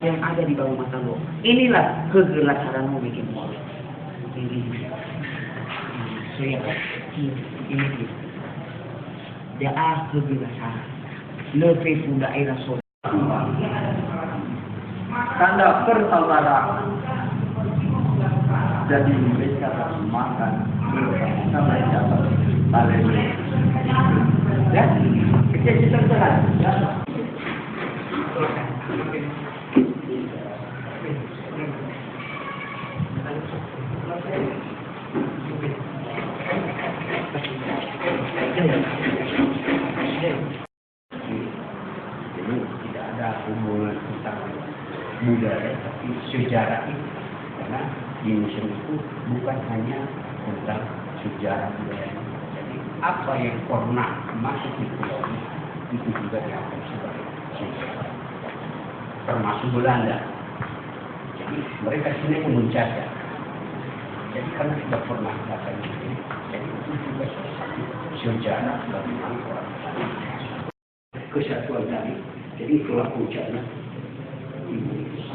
yang ada di bawah mata lo. Inilah kegelasaran mau bikin mall. Ini. Saya ini. Dia kegelasaran. Lebih pun daerah Solo. Tanda persaudaraan. Jadi mereka harus makan bersama siapa paling Ya, kita jalan. Jadi tidak ada hubungan tentang budaya tapi sejarah itu, karena di museum itu bukan hanya tentang sejarah budaya. Jadi apa yang pernah masuk di pulau itu juga dianggap sebagai sejarah, termasuk Belanda. Jadi mereka sini menjajah. Jadi karena sudah pernah datang di sini, jadi itu juga sejarah bagaimana orang kesatuan tadi. Jadi itulah puncaknya Indonesia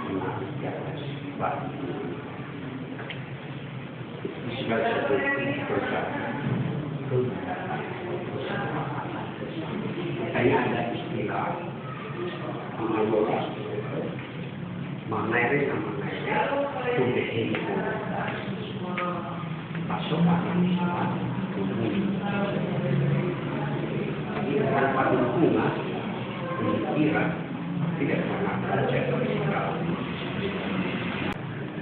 menang di atas Bali. Di segala satu perjalanan makanya ada istilah mengelola mengairi tubuh hidup masuk pada tubuh. Tanpa dukungan pemikiran tidak pernah terjadi.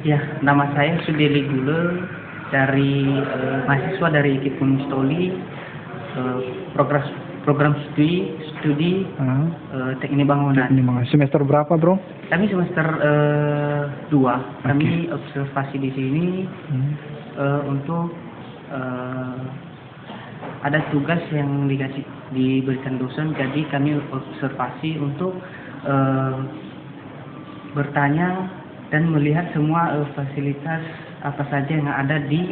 Ya, nama saya Sudeli Gule dari mahasiswa dari Kipun Stoli, program studi teknik bangunan. Semester berapa, bro? Kami semester 2. Kami observasi di sini untuk ada tugas yang diberikan dosen, jadi kami observasi untuk bertanya dan melihat semua fasilitas apa saja yang ada di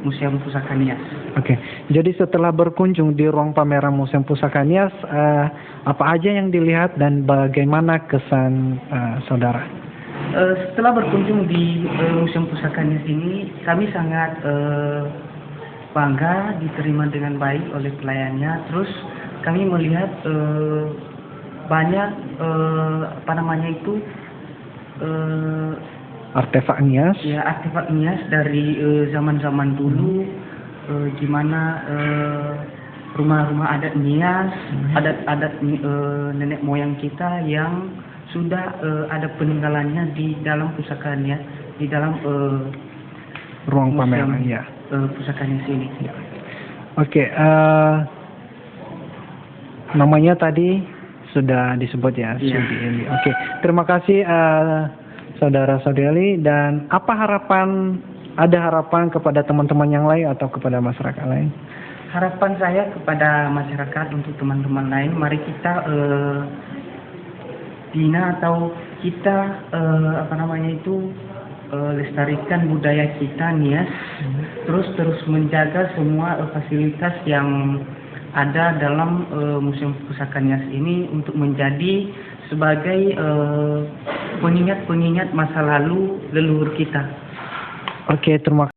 Museum Pusaka Nias. Oke, jadi setelah berkunjung di ruang pameran Museum Pusaka Nias, apa aja yang dilihat dan bagaimana kesan saudara? Setelah berkunjung di Museum Pusaka Nias ini, kami sangat bangga diterima dengan baik oleh pelayannya. Terus kami melihat banyak Artefak Nias. Ya, artefak Nias dari zaman-zaman dulu, gimana rumah-rumah adat Nias, adat-adat nenek moyang kita yang sudah ada peninggalannya di dalam pusaka Nias, di dalam Ruang pameran, ya. Pusaka Nias ini. Ya. Oke, namanya tadi sudah disebut ya, Ya. Sudeli. Oke, terima kasih saudara Sudeli. Dan apa ada harapan kepada teman-teman yang lain atau kepada masyarakat lain? Harapan saya kepada masyarakat untuk teman-teman lain, mari kita bina atau kita lestarikan budaya kita Nias, terus menjaga semua fasilitas yang ada dalam Museum Pusaka Nias ini untuk menjadi sebagai pengingat-pengingat masa lalu leluhur kita. Oke, terima kasih.